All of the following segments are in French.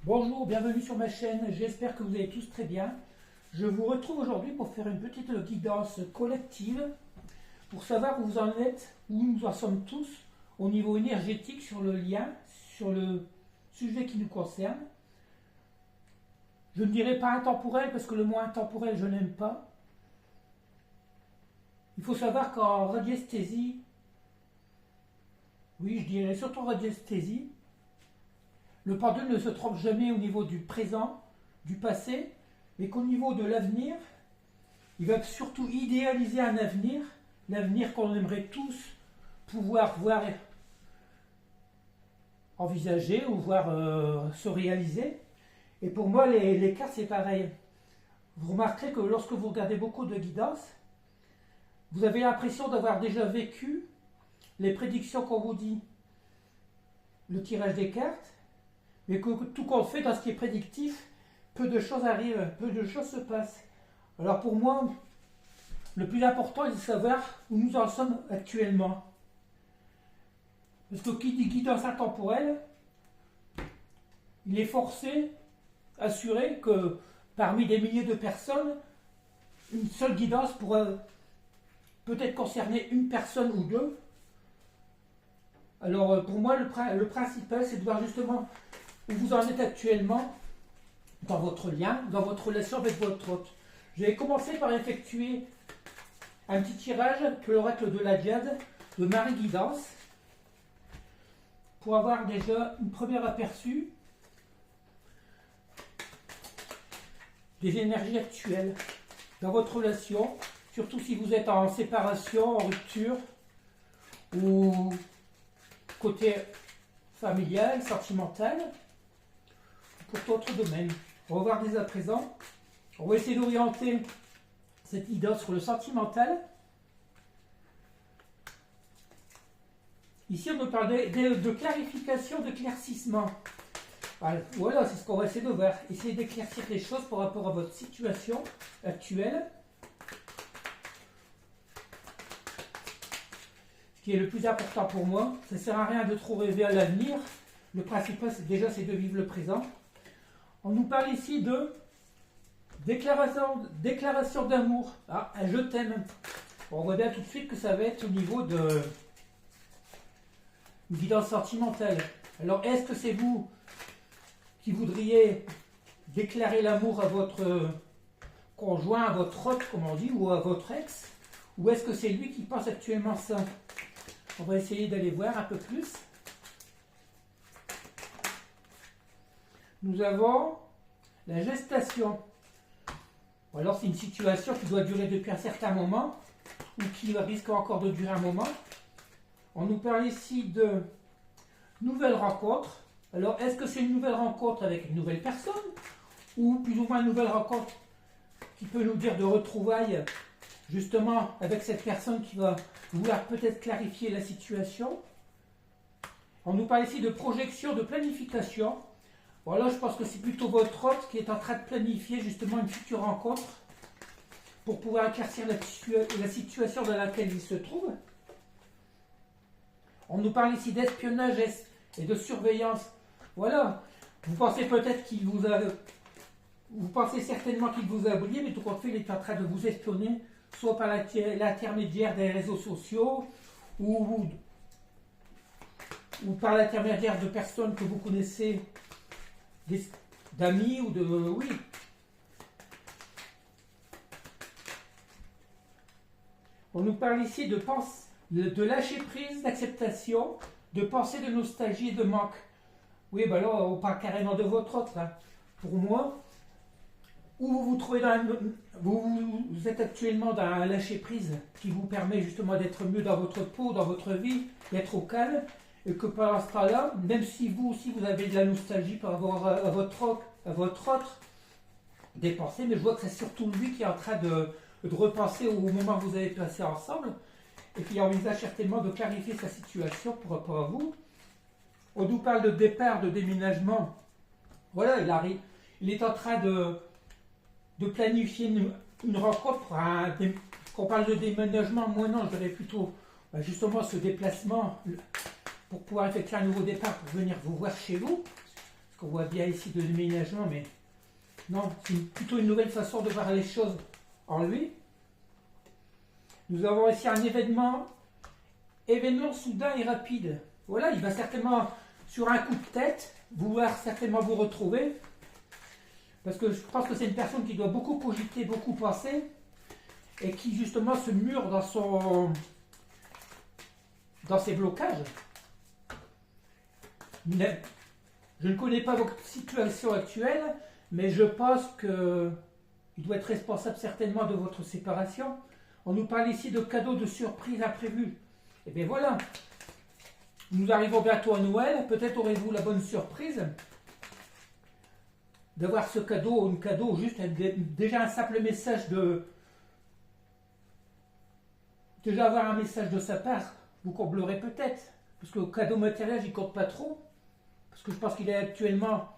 Bonjour, bienvenue sur ma chaîne, j'espère que vous allez tous très bien. Je vous retrouve aujourd'hui pour faire une petite guidance collective pour savoir où vous en êtes, où nous en sommes tous au niveau énergétique sur le lien, sur le sujet qui nous concerne. Je ne dirai pas intemporel parce que le mot intemporel je n'aime pas. Il faut savoir qu'en radiesthésie, oui je dirais surtout en radiesthésie, le pendule ne se trompe jamais au niveau du présent, du passé, mais qu'au niveau de l'avenir, il va surtout idéaliser un avenir, l'avenir qu'on aimerait tous pouvoir voir envisager ou voir se réaliser. Et pour moi, les cartes, c'est pareil. Vous remarquerez que lorsque vous regardez beaucoup de guidance, vous avez l'impression d'avoir déjà vécu les prédictions qu'on vous dit, le tirage des cartes, mais que tout qu'on fait dans ce qui est prédictif, peu de choses arrivent, peu de choses se passent. Alors pour moi, le plus important est de savoir où nous en sommes actuellement. Parce que qui dit guidance intemporelle, il est forcé, assuré que parmi des milliers de personnes, une seule guidance pourra peut-être concerner une personne ou deux. Alors pour moi, le principal, c'est de voir justement où vous en êtes actuellement dans votre lien, dans votre relation avec votre hôte. Je vais commencer par effectuer un petit tirage que l'oracle de la Diade de Marie Guidance pour avoir déjà une première aperçu des énergies actuelles dans votre relation, surtout si vous êtes en séparation, en rupture ou côté familial, sentimental, pour d'autres domaines. On va voir dès à présent. On va essayer d'orienter cette guidance sur le sentimental. Ici, on me parle de clarification, de claircissement. Voilà, c'est ce qu'on va essayer de voir. Essayez d'éclaircir les choses par rapport à votre situation actuelle. Ce qui est le plus important pour moi, ça ne sert à rien de trop rêver à l'avenir. Le principal, c'est de vivre le présent. On nous parle ici de déclaration d'amour. Ah, un je t'aime. On voit bien tout de suite que ça va être au niveau de une guidance sentimentale. Alors, est-ce que c'est vous qui voudriez déclarer l'amour à votre conjoint, à votre hôte, comme on dit, ou à votre ex? Ou est-ce que c'est lui qui pense actuellement ça? On va essayer d'aller voir un peu plus. Nous avons la gestation. Ou alors c'est une situation qui doit durer depuis un certain moment, ou qui risque encore de durer un moment. On nous parle ici de nouvelles rencontres. Alors est-ce que c'est une nouvelle rencontre avec une nouvelle personne, ou plus ou moins une nouvelle rencontre qui peut nous dire de retrouvailles, justement avec cette personne qui va vouloir peut-être clarifier la situation. On nous parle ici de projection, de planification. Voilà, je pense que c'est plutôt votre hôte qui est en train de planifier justement une future rencontre pour pouvoir éclaircir la situation dans laquelle il se trouve. On nous parle ici d'espionnage et de surveillance. Voilà, vous pensez peut-être qu'il vous a... Vous pensez certainement qu'il vous a oublié, mais tout compte fait, il est en train de vous espionner, soit par l'intermédiaire des réseaux sociaux, ou par l'intermédiaire de personnes que vous connaissez, d'amis ou de... Oui. On nous parle ici de lâcher prise, d'acceptation, de pensée, de nostalgie et de manque. Oui, ben là, on parle carrément de votre autre. Hein. Pour moi, où vous vous trouvez vous êtes actuellement dans un lâcher prise qui vous permet justement d'être mieux dans votre peau, dans votre vie, d'être au calme. Et que par ce temps-là, même si vous aussi vous avez de la nostalgie par rapport à votre autre, des pensées, mais je vois que c'est surtout lui qui est en train de repenser au moment où vous avez passé ensemble, et qui envisage certainement de clarifier sa situation par rapport à vous. On nous parle de départ, de déménagement. Voilà, il est en train de planifier une rencontre. Qu'on parle de déménagement, moi non, je dirais plutôt justement ce déplacement pour pouvoir effectuer un nouveau départ pour venir vous voir chez vous. Parce qu'on voit bien ici de déménagement, mais non, c'est plutôt une nouvelle façon de voir les choses en lui. Nous avons ici un événement soudain et rapide. Voilà, il va certainement, sur un coup de tête, vouloir certainement vous retrouver. Parce que je pense que c'est une personne qui doit beaucoup cogiter, beaucoup penser, et qui justement se mure dans ses blocages. Mais je ne connais pas votre situation actuelle, mais je pense qu'il doit être responsable certainement de votre séparation. On nous parle ici de cadeaux de surprise imprévus. Et bien voilà, nous arrivons bientôt à Noël, peut-être aurez-vous la bonne surprise d'avoir ce cadeau, un cadeau juste, déjà un simple message de... Déjà avoir un message de sa part, vous comblerez peut-être, parce que le cadeau matériel, j'y compte pas trop, parce que je pense qu'il est actuellement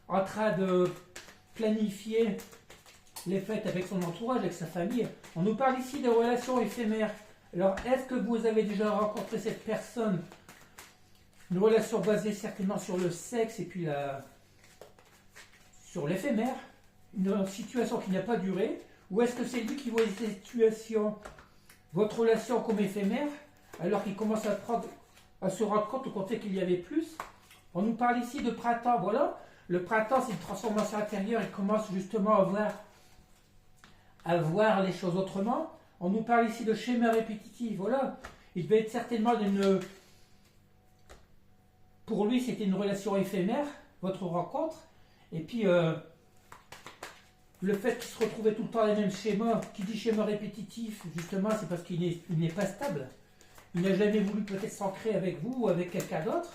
en train de planifier les fêtes avec son entourage, avec sa famille. On nous parle ici de relations éphémères. Alors, est-ce que vous avez déjà rencontré cette personne? Une relation basée certainement sur le sexe et puis sur l'éphémère, une situation qui n'a pas duré, ou est-ce que c'est lui qui voit cette situation, votre relation comme éphémère, alors qu'il commence à se rendre compte qu'il y avait plus? On nous parle ici de printemps, voilà. Le printemps, c'est une transformation intérieure, il commence justement à voir les choses autrement. On nous parle ici de schéma répétitif, voilà. Il devait être certainement pour lui, c'était une relation éphémère, votre rencontre. Et puis, le fait qu'il se retrouvait tout le temps les mêmes schémas, qui dit schéma répétitif, justement, c'est parce qu'il n'est pas stable. Il n'a jamais voulu peut-être s'ancrer avec vous ou avec quelqu'un d'autre.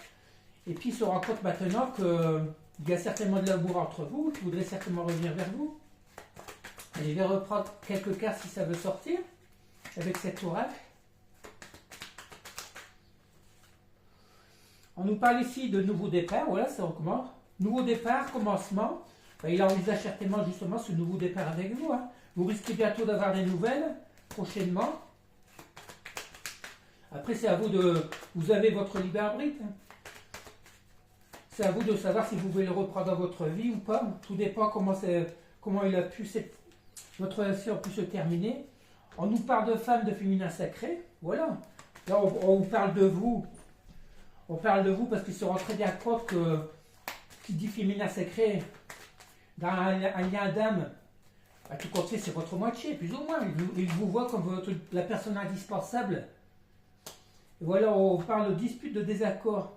Et puis, il se rend compte maintenant qu'il y a certainement de l'amour entre vous, qu'il voudrait certainement revenir vers vous. Et je vais reprendre quelques cartes si ça veut sortir, avec cet oracle. On nous parle ici de nouveau départ, voilà, ça recommence. Nouveau départ, commencement. Il envisage certainement justement ce nouveau départ avec vous. Hein. Vous risquez bientôt d'avoir des nouvelles, prochainement. Après, c'est à vous vous avez votre libre arbitre. Hein. C'est à vous de savoir si vous voulez le reprendre dans votre vie ou pas. Tout dépend comment votre relation a pu se terminer. On nous parle de femmes, de féminin sacré. Voilà. Là, on vous parle de vous. On parle de vous parce qu'ils se rendent très bien compte qui dit féminin sacré, dans un lien d'âme, à tout compte fait, c'est votre moitié, plus ou moins. Il vous voit comme la personne indispensable. Et voilà, on parle de dispute, de désaccord.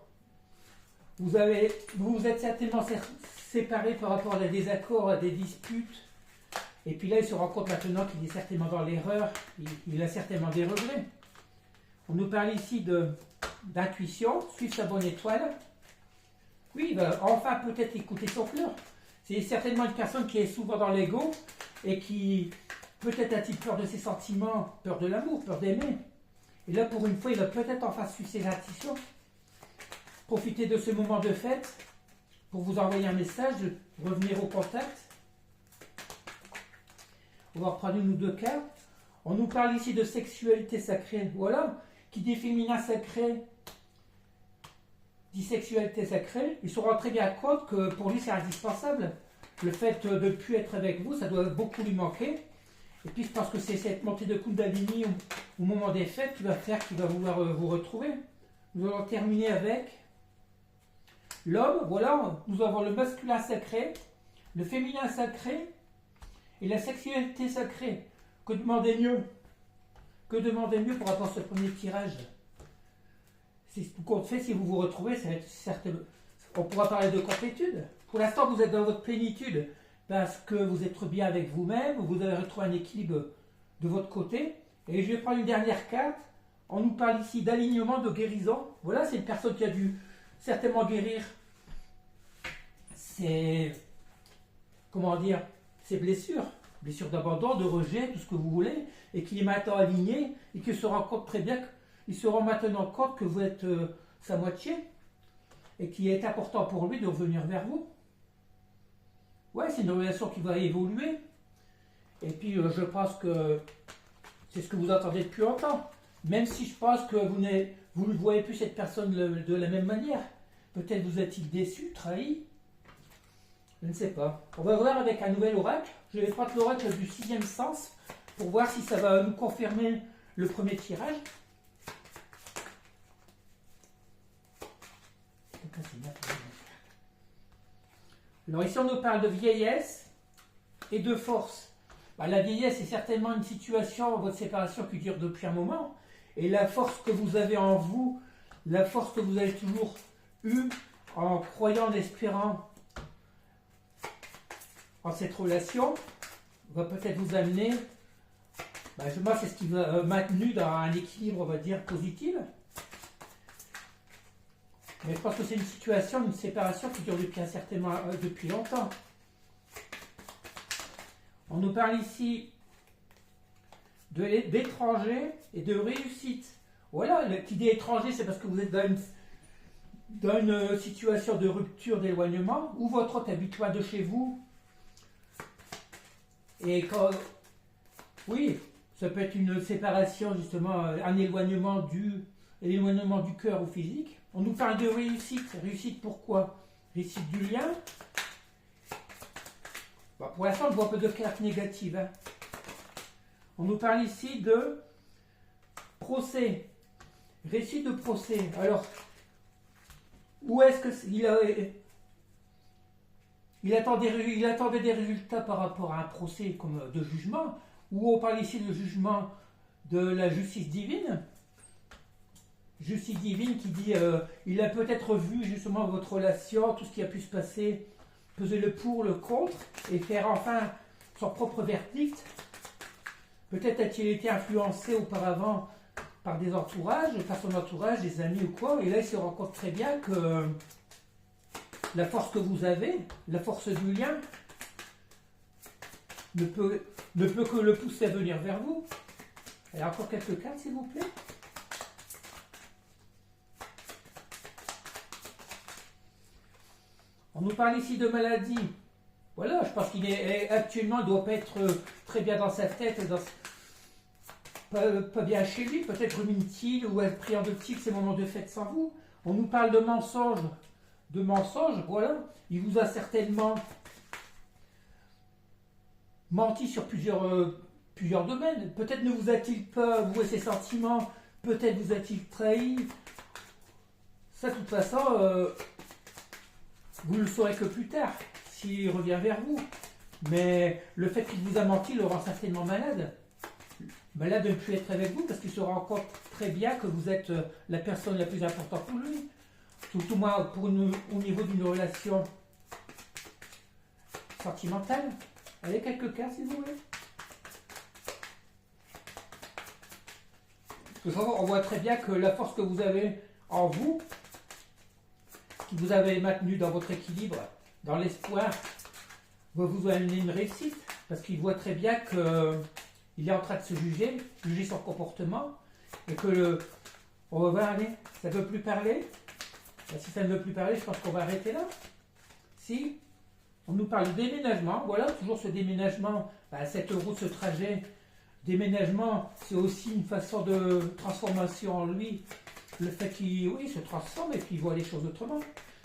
Vous vous êtes certainement séparés par rapport à des désaccords, à des disputes. Et puis là, il se rend compte maintenant qu'il est certainement dans l'erreur. Il a certainement des regrets. On nous parle ici d'intuition, suivre sa bonne étoile. Oui, il va enfin peut-être écouter son cœur. C'est certainement une personne qui est souvent dans l'ego et qui peut-être a-t-il peur de ses sentiments, peur de l'amour, peur d'aimer. Et là, pour une fois, il va peut-être enfin suivre ses intuitions. Profitez de ce moment de fête pour vous envoyer un message, revenir au contact. On va reprendre une ou deux cartes. On nous parle ici de sexualité sacrée. Voilà, qui dit féminin sacré, dit sexualité sacrée. Il se rend très bien compte que pour lui c'est indispensable. Le fait de ne plus être avec vous, ça doit beaucoup lui manquer. Et puis je pense que c'est cette montée de Kundalini au moment des fêtes qui va faire qu'il va vouloir vous retrouver. Nous allons terminer avec l'homme. Voilà, nous avons le masculin sacré, le féminin sacré et la sexualité sacrée. Que demander mieux? Que demander mieux pour avoir ce premier tirage? C'est ce qu'on fait si vous vous retrouvez, ça va être certainement... On pourra parler de complétude. Pour l'instant, vous êtes dans votre plénitude parce que vous êtes bien avec vous-même, vous avez retrouvé un équilibre de votre côté. Et je vais prendre une dernière carte. On nous parle ici d'alignement, de guérison. Voilà, c'est une personne qui a dû certainement guérir ses blessures. Blessures d'abandon, de rejet, tout ce que vous voulez, et qui est maintenant aligné, et qui se rend compte très bien, il se rend maintenant compte que vous êtes sa moitié, et qu'il est important pour lui de revenir vers vous. Ouais, c'est une relation qui va évoluer, et puis je pense que c'est ce que vous entendez depuis longtemps, même si je pense que vous ne voyez plus cette personne de la même manière. Peut-être vous êtes-il déçu, trahi, Je ne sais pas. On va voir avec un nouvel oracle. Je vais prendre l'oracle du 6e sens pour voir si ça va nous confirmer le premier tirage. Alors ici on nous parle de vieillesse et de force. Bah, la vieillesse est certainement une situation, votre séparation qui dure depuis un moment. Et la force que vous avez en vous, la force que vous avez toujours eue en croyant, en espérant en cette relation, va peut-être vous amener, moi c'est ce qui m'a maintenu dans un équilibre, on va dire, positif. Mais je pense que c'est une situation, une séparation qui dure depuis longtemps. On nous parle ici d'étrangers et de réussite. Voilà, l'idée étranger, c'est parce que vous êtes dans une situation de rupture, d'éloignement, où votre hôte habite loin de chez vous. Et quand, oui, ça peut être une séparation, justement, un éloignement du cœur ou physique. On nous parle de réussite. Réussite pourquoi? Réussite du lien. Pour l'instant, je vois un peu de cartes négatives. Hein. On nous parle ici de procès. Réussite de procès. Alors, où est-ce que il attendait des résultats par rapport à un procès comme de jugement, où on parle ici de jugement de la justice divine. Justice divine qui dit, il a peut-être vu justement votre relation, tout ce qui a pu se passer, peser le pour, le contre, et faire enfin son propre verdict. Peut-être a-t-il été influencé auparavant par des entourages, par son entourage, des amis ou quoi, et là il se rend compte très bien que la force que vous avez, la force du lien, ne peut que le pousser à venir vers vous. Et encore quelques cartes, s'il vous plaît. On nous parle ici de maladie. Voilà, je pense qu'il est actuellement, il ne doit pas être très bien dans sa tête, pas bien chez lui. Peut-être rumine-t-il ou appréhende-t-il ces moments de fête sans vous. On nous parle de mensonges. Voilà. Il vous a certainement menti sur plusieurs domaines. Peut-être ne vous a-t-il pas avoué ses sentiments. Peut-être vous a-t-il trahi. Ça, de toute façon, vous ne le saurez que plus tard, s'il revient vers vous. Mais le fait qu'il vous a menti le rend certainement malade. Malade de ne plus être avec vous, parce qu'il se rend compte très bien que vous êtes la personne la plus importante pour lui. Tout au moins au niveau d'une relation sentimentale. Allez, quelques cartes, s'il vous plaît. Parce que on voit très bien que la force que vous avez en vous, qui vous avez maintenu dans votre équilibre, dans l'espoir, va vous amener une réussite. Parce qu'il voit très bien qu'il est en train de se juger son comportement, et que on va voir, allez, ça ne veut plus parler. Si ça ne veut plus parler, je pense qu'on va arrêter là. Si on nous parle de déménagement, voilà, toujours ce déménagement, 7 euros ce trajet, déménagement, c'est aussi une façon de transformation en lui. Le fait qu'il se transforme et qu'il voit les choses autrement.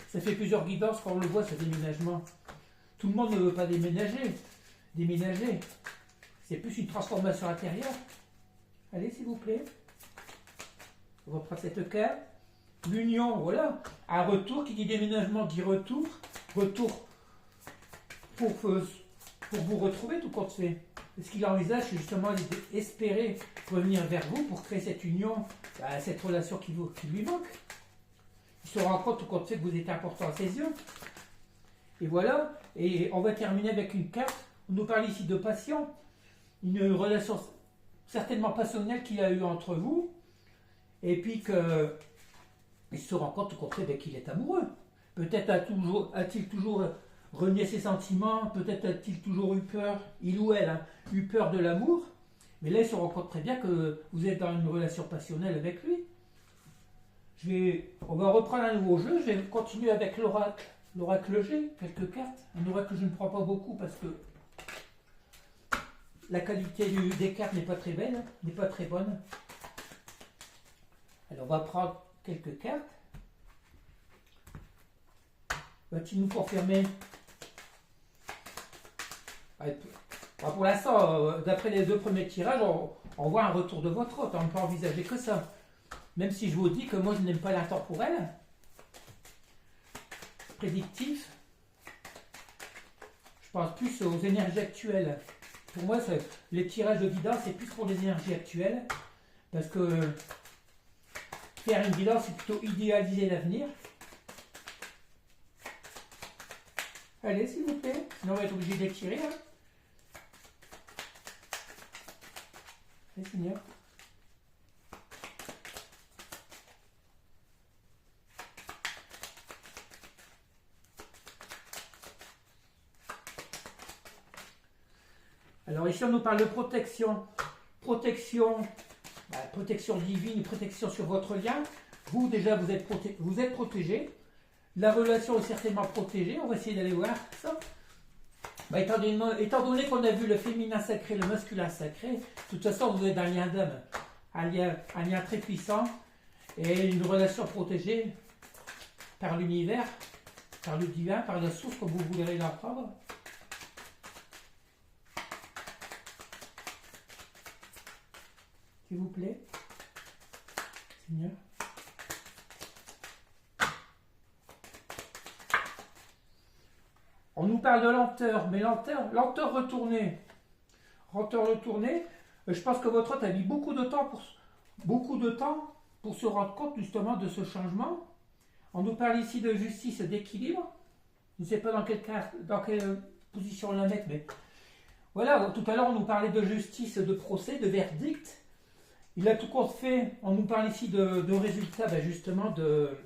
Ça fait plusieurs guidances quand on le voit, ce déménagement. Tout le monde ne veut pas déménager. Déménager, c'est plus une transformation intérieure. Allez, s'il vous plaît. On va prendre cette carte. L'union, voilà. Un retour, qui dit déménagement dit retour. Retour pour vous retrouver, tout compte fait. Ce qu'il envisage, c'est justement d'espérer revenir vers vous pour créer cette union, cette relation qui lui manque. Il se rend compte, tout compte fait, que vous êtes important à ses yeux. Et voilà. Et on va terminer avec une carte. On nous parle ici de passion. Une relation certainement passionnelle qu'il a eue entre vous. Et puis il se rend compte, tout compte fait, qu'il est amoureux. Peut-être a-t-il toujours renié ses sentiments, peut-être a-t-il toujours eu peur, il ou elle, eu peur de l'amour, mais là il se rend compte très bien que vous êtes dans une relation passionnelle avec lui. On va reprendre un nouveau jeu, je vais continuer avec l'oracle. L'oracle G, quelques cartes. Un oracle que je ne prends pas beaucoup parce que la qualité des cartes n'est pas très belle, n'est pas très bonne. Alors on va prendre quelques cartes. Va-t-il nous confirmer Pour l'instant, d'après les 2 premiers tirages, on voit un retour de votre hôte. On ne peut envisager que ça. Même si je vous dis que moi, je n'aime pas l'intemporel. Prédictif. Je pense plus aux énergies actuelles. Pour moi, les tirages de guidance, c'est plus pour les énergies actuelles. Parce que faire une guidance, c'est plutôt idéaliser l'avenir. Allez, s'il vous plaît. Sinon, on va être obligé d'étirer. Hein. Allez, Seigneur. Alors ici, on nous parle de protection. Protection divine, protection sur votre lien. Vous, déjà, vous êtes protégé. La relation est certainement protégée. On va essayer d'aller voir ça. Étant donné qu'on a vu le féminin sacré, le masculin sacré, de toute façon, vous êtes un lien d'homme. Un lien très puissant et une relation protégée par l'univers, par le divin, par la source, comme vous voudrez l'apprendre. S'il vous plaît, Seigneur. On nous parle de lenteur, mais lenteur retournée. Lenteur retournée, je pense que votre hôte a mis beaucoup de temps pour se rendre compte justement de ce changement. On nous parle ici de justice et d'équilibre. Je ne sais pas dans quelle position on la mettre, mais voilà, tout à l'heure on nous parlait de justice, de procès, de verdict. Il a tout compte fait. On nous parle ici de résultats, justement, de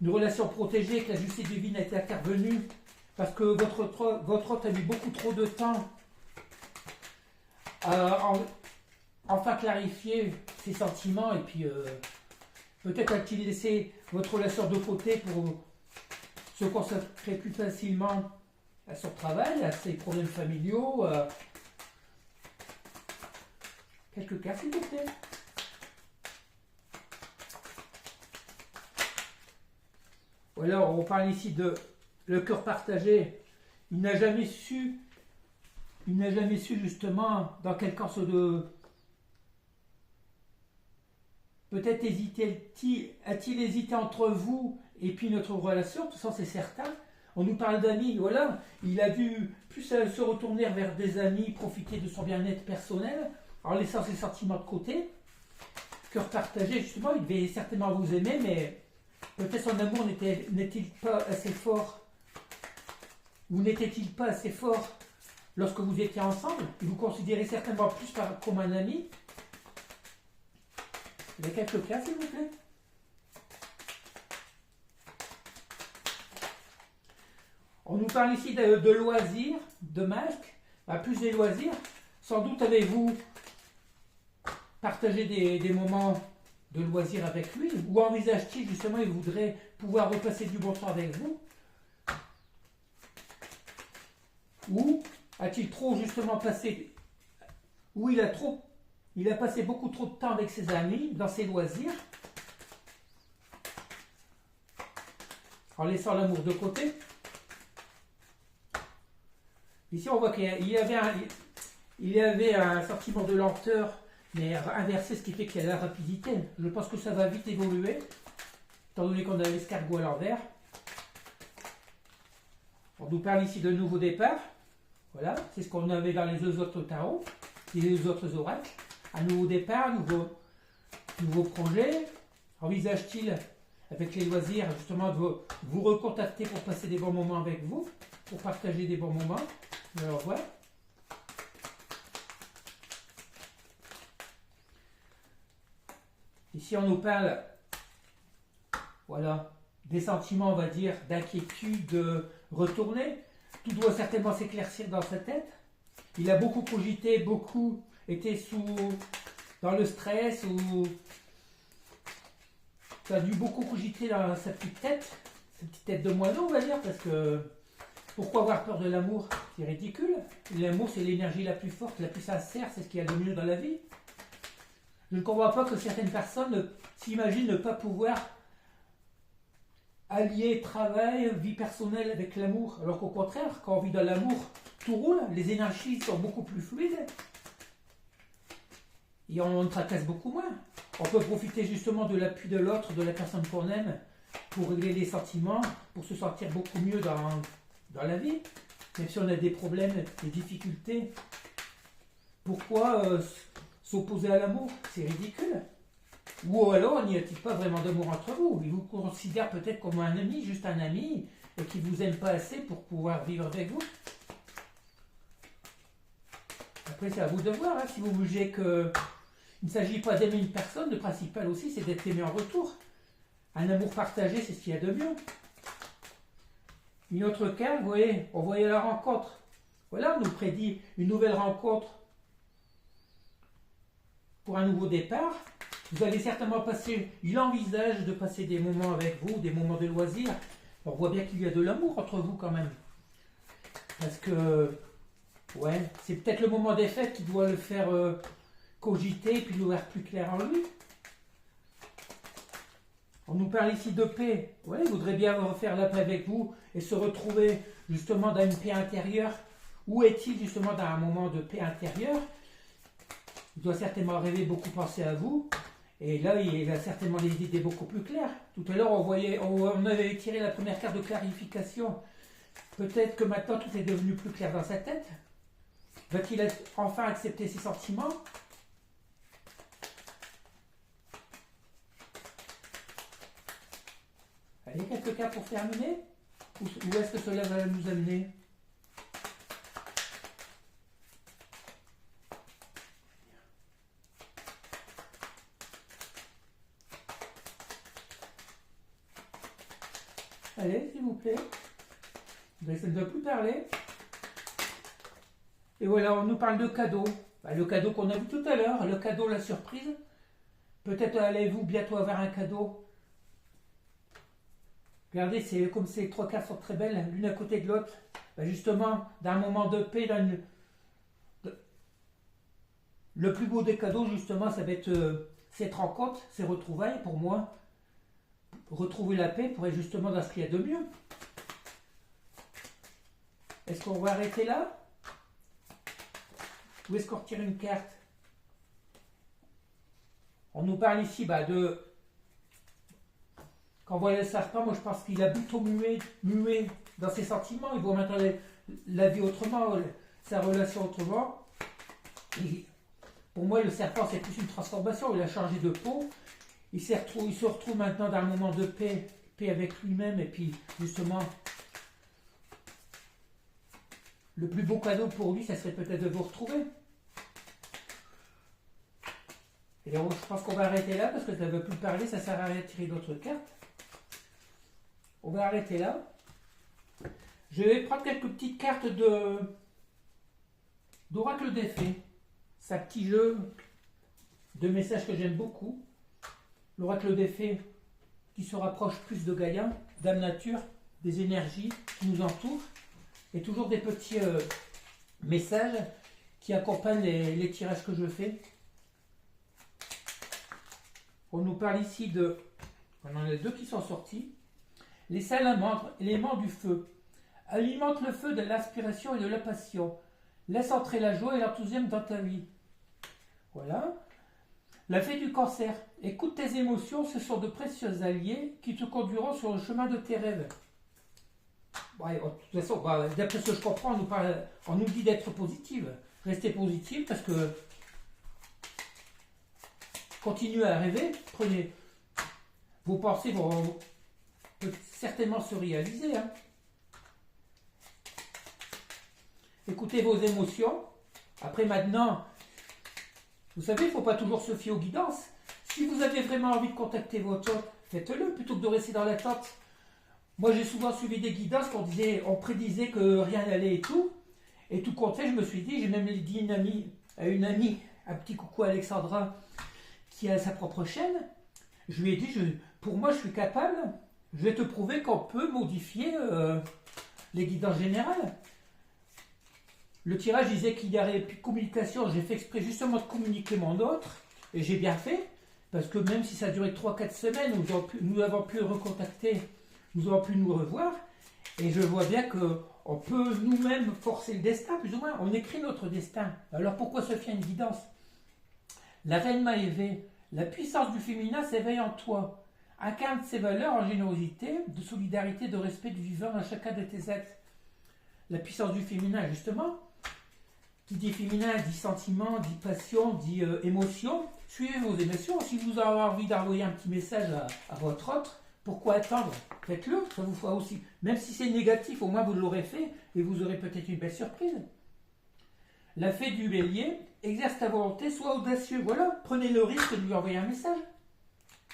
relation protégée, que la justice divine a été intervenue parce que votre hôte a mis beaucoup trop de temps à enfin clarifier ses sentiments et puis peut-être a-t-il laissé votre relation de côté pour se consacrer plus facilement à son travail, à ses problèmes familiaux. Quelques cartes, s'il vous plaît. Ou alors, on parle ici de le cœur partagé. Il n'a jamais su justement dans quel cas de... Peut-être a-t-il hésité entre vous et puis notre relation, tout ça c'est certain. On nous parle d'amis, voilà. Il a dû plus se retourner vers des amis, profiter de son bien-être personnel, en laissant ses sentiments de côté. Cœur partagé, justement, il devait certainement vous aimer, mais peut-être son amour n'est-il pas assez fort, ou n'était-il pas assez fort lorsque vous étiez ensemble. Il vous considérait certainement plus comme un ami. Il y a quelques cas, s'il vous plaît. On nous parle ici de loisirs, de masques, plus des loisirs. Sans doute avez-vous partagé des moments de loisirs avec lui, ou envisage-t-il justement, il voudrait pouvoir repasser du bon temps avec vous? Ou a-t-il trop justement passé, ou il a passé beaucoup trop de temps avec ses amis, dans ses loisirs, en laissant l'amour de côté? Ici, on voit qu'il y avait un sentiment de lenteur, mais inversé, ce qui fait qu'il y a la rapidité. Je pense que ça va vite évoluer, étant donné qu'on a l'escargot à l'envers. On nous parle ici de nouveau départ. Voilà, c'est ce qu'on avait dans les deux autres tarots, les deux autres oracles. Un nouveau départ, nouveau projet. Envisage-t-il, avec les loisirs, justement, de vous recontacter pour passer des bons moments avec vous, pour partager des bons moments? Alors voilà. Ici, on nous parle, voilà, des sentiments, on va dire, d'inquiétude retournés. Tout doit certainement s'éclaircir dans sa tête. Il a beaucoup cogité, beaucoup été dans le stress, ou ça a dû beaucoup cogiter dans sa petite tête de moineau, on va dire, parce que pourquoi avoir peur de l'amour? C'est ridicule. L'amour, c'est l'énergie la plus forte, la plus sincère, c'est ce qu'il y a de mieux dans la vie. Je ne comprends pas que certaines personnes s'imaginent ne pas pouvoir allier travail, vie personnelle avec l'amour, alors qu'au contraire, quand on vit dans l'amour, tout roule, les énergies sont beaucoup plus fluides. Et on tracasse beaucoup moins. On peut profiter justement de l'appui de l'autre, de la personne qu'on aime, pour régler les sentiments, pour se sentir beaucoup mieux dans la vie. Même si on a des problèmes, des difficultés. Pourquoi s'opposer à l'amour? C'est ridicule. Ou alors, il n'y a-t-il pas vraiment d'amour entre vous? Il vous considère peut-être comme un ami, juste un ami, et qui ne vous aime pas assez pour pouvoir vivre avec vous. Après, c'est à vous de voir. Hein, si vous jugez qu'il ne s'agit pas d'aimer une personne, le principal aussi, c'est d'être aimé en retour. Un amour partagé, c'est ce qu'il y a de mieux. Une autre carte, vous voyez, on voyait la rencontre. Voilà, on nous prédit une nouvelle rencontre pour un nouveau départ. Vous allez certainement passer, il envisage de passer des moments avec vous, des moments de loisirs. On voit bien qu'il y a de l'amour entre vous quand même. Parce que, ouais, c'est peut-être le moment des fêtes qui doit le faire cogiter et puis nous voir plus clair en lui. On nous parle ici de paix. Ouais, il voudrait bien refaire la paix avec vous et se retrouver justement dans une paix intérieure. Où est-il justement dans un moment de paix intérieure? Il doit certainement rêver, beaucoup penser à vous. Et là, il a certainement des idées beaucoup plus claires. Tout à l'heure, on avait tiré la première carte de clarification. Peut-être que maintenant, tout est devenu plus clair dans sa tête. Va-t-il enfin accepter ses sentiments? Allez, quelques cas pour terminer. Où est-ce que cela va nous amener? Allez, s'il vous plaît. Ça ne doit plus parler. Et voilà, on nous parle de cadeaux. Le cadeau qu'on a vu tout à l'heure, le cadeau, la surprise. Peut-être allez-vous bientôt avoir un cadeau. Regardez, c'est comme ces trois cartes sont très belles, l'une à côté de l'autre. Justement, d'un moment de paix, le plus beau des cadeaux, justement, ça va être cette rencontre, ces retrouvailles, pour moi. Retrouver la paix pourrait justement dans ce qu'il y a de mieux. Est-ce qu'on va arrêter là? Ou est-ce qu'on retire une carte? On nous parle ici de... Quand on voit le serpent, moi je pense qu'il a plutôt mué dans ses sentiments. Il voit maintenant la vie autrement, sa relation autrement. Et pour moi, le serpent, c'est plus une transformation. Il a changé de peau. Il se retrouve maintenant dans un moment de paix avec lui-même. Et puis, justement, le plus beau cadeau pour lui, ça serait peut-être de vous retrouver. Et donc, je pense qu'on va arrêter là, parce que ça ne veut plus parler, ça sert à rien de tirer d'autres cartes. On va arrêter là. Je vais prendre quelques petites cartes d'oracle des fées. C'est un petit jeu de messages que j'aime beaucoup. L'oracle des fées qui se rapproche plus de Gaïa, Dame Nature, des énergies qui nous entourent. Et toujours des petits messages qui accompagnent les tirages que je fais. On nous parle ici de... On en a deux qui sont sortis. Les salamandres, éléments du feu, alimentent le feu de l'inspiration et de la passion. Laisse entrer la joie et l'enthousiasme dans ta vie. Voilà. La fée du cancer, écoute tes émotions, ce sont de précieux alliés qui te conduiront sur le chemin de tes rêves. Ouais, de toute façon, d'après ce que je comprends, on nous dit d'être positive. Restez positive parce que continuez à rêver, prenez vos pensées vont peut certainement se réaliser. Hein. Écoutez vos émotions. Après maintenant, vous savez, il ne faut pas toujours se fier aux guidances. Si vous avez vraiment envie de contacter votre hôte, faites-le plutôt que de rester dans l'attente. Moi, j'ai souvent suivi des guidances on prédisait que rien n'allait et tout. Et tout compte fait, je me suis dit, j'ai même dit à une amie, un petit coucou à Alexandra, qui a sa propre chaîne. Je lui ai dit, pour moi, je suis capable. Je vais te prouver qu'on peut modifier les guidances générales. Le tirage disait qu'il y aurait plus de communication. J'ai fait exprès justement de communiquer mon autre. Et j'ai bien fait. Parce que même si ça a duré 3-4 semaines, nous avons pu recontacter, nous avons pu nous revoir. Et je vois bien qu'on on peut nous-mêmes forcer le destin, plus ou moins. On écrit notre destin. Alors pourquoi se fait une guidance? La reine Maévé, la puissance du féminin s'éveille en toi. Incarne ses valeurs en générosité, de solidarité, de respect du vivant dans chacun de tes actes. La puissance du féminin, justement, qui dit féminin, dit sentiment, dit passion, dit émotion. Suivez vos émotions. Si vous avez envie d'envoyer un petit message à votre autre, pourquoi attendre? Faites-le, ça vous fera aussi. Même si c'est négatif, au moins vous l'aurez fait et vous aurez peut-être une belle surprise. La fée du bélier, exerce ta volonté, sois audacieux. Voilà, prenez le risque de lui envoyer un message.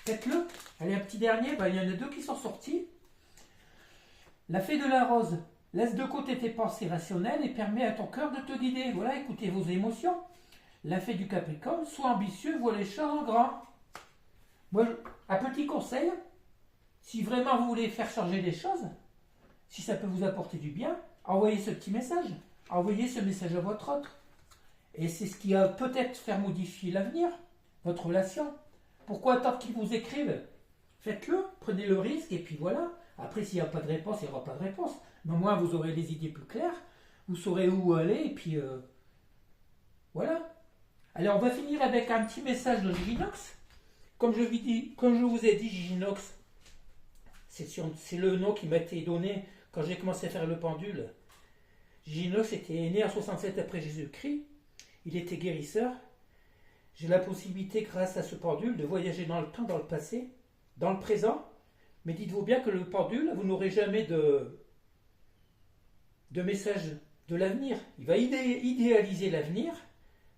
Faites-le. Allez, un petit dernier, il y en a deux qui sont sortis. La fée de la rose, laisse de côté tes pensées rationnelles et permet à ton cœur de te guider. Voilà, écoutez vos émotions. La fée du Capricorne, sois ambitieux, vois les choses en grand. Moi, un petit conseil, si vraiment vous voulez faire changer les choses, si ça peut vous apporter du bien, envoyez ce petit message. Envoyez ce message à votre autre. Et c'est ce qui va peut-être faire modifier l'avenir, votre relation. Pourquoi attendre qu'ils vous écrivent? Faites-le, prenez le risque, et puis voilà. Après, s'il n'y a pas de réponse, il n'y aura pas de réponse. Mais au moins, vous aurez les idées plus claires, vous saurez où aller, et puis voilà. Allez, on va finir avec un petit message de Giginox. Comme je vous ai dit, Giginox, c'est le nom qui m'a été donné quand j'ai commencé à faire le pendule. Giginox était né en 67 après Jésus-Christ. Il était guérisseur. J'ai la possibilité, grâce à ce pendule, de voyager dans le temps, dans le passé, dans le présent. Mais dites-vous bien que le pendule, vous n'aurez jamais de message de l'avenir. Il va idéaliser l'avenir,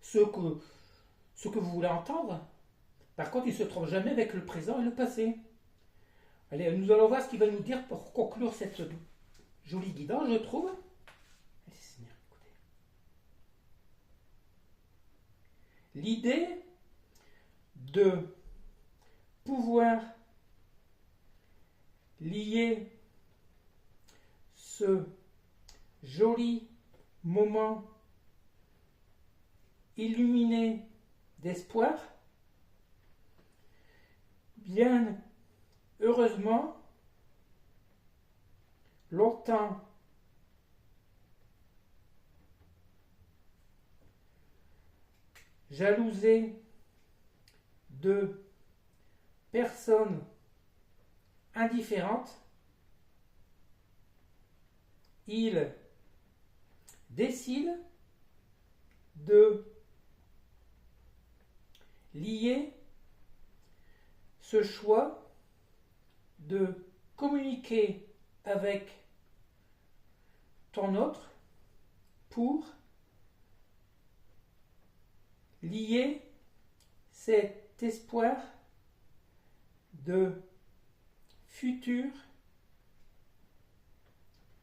ce que vous voulez entendre. Par contre, il ne se trompe jamais avec le présent et le passé. Allez, nous allons voir ce qu'il va nous dire pour conclure cette jolie guidance, je trouve. L'idée de pouvoir lier ce joli moment illuminé d'espoir, bien heureusement, longtemps jalousé de personnes indifférentes, il décide de lier ce choix de communiquer avec ton autre pour lier cet espoir de futur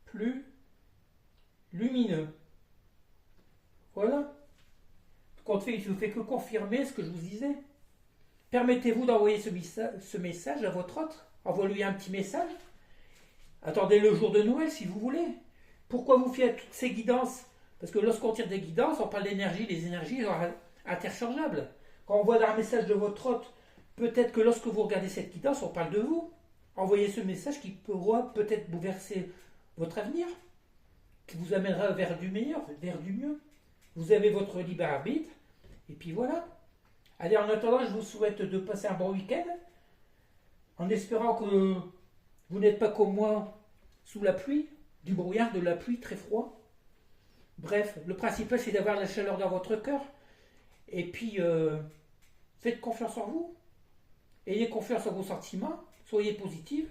plus lumineux. Voilà. Compte fait, il ne fait que confirmer ce que je vous disais. Permettez-vous d'envoyer ce message à votre autre. Envoyez-lui un petit message. Attendez le jour de Noël si vous voulez. Pourquoi vous faites toutes ces guidances? Parce que lorsqu'on tire des guidances, on parle d'énergie. Les énergies sont interchangeables. Quand on voit un message de votre autre, peut-être que lorsque vous regardez cette guidance, on parle de vous. Envoyez ce message qui pourra peut-être bouleverser votre avenir, qui vous amènera vers du meilleur, vers du mieux. Vous avez votre libre arbitre, et puis voilà. Allez, en attendant, je vous souhaite de passer un bon week-end, en espérant que vous n'êtes pas comme moi sous la pluie, du brouillard, de la pluie très froid. Bref, le principal c'est d'avoir la chaleur dans votre cœur. Et puis, faites confiance en vous. Ayez confiance en vos sentiments. Soyez positif.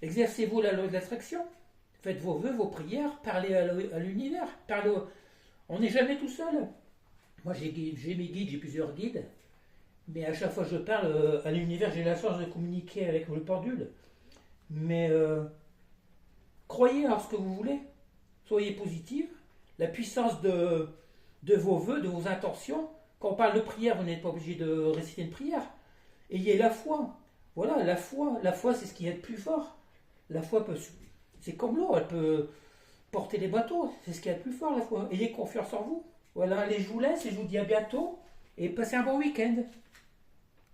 Exercez-vous la loi de l'attraction. Faites vos vœux, vos prières. Parlez à l'univers. On n'est jamais tout seul. Moi, j'ai mes guides, j'ai plusieurs guides. Mais à chaque fois que je parle à l'univers, j'ai la chance de communiquer avec le pendule. Mais croyez en ce que vous voulez. Soyez positif. La puissance de vos vœux, de vos intentions. Quand on parle de prière, vous n'êtes pas obligé de réciter une prière. Ayez la foi. Voilà, la foi. La foi, c'est ce qui est le plus fort. La foi c'est comme l'eau, elle peut porter les bateaux. C'est ce qui est le plus fort, la foi. Ayez confiance en vous. Voilà, allez, je vous laisse et je vous dis à bientôt. Et passez un bon week-end.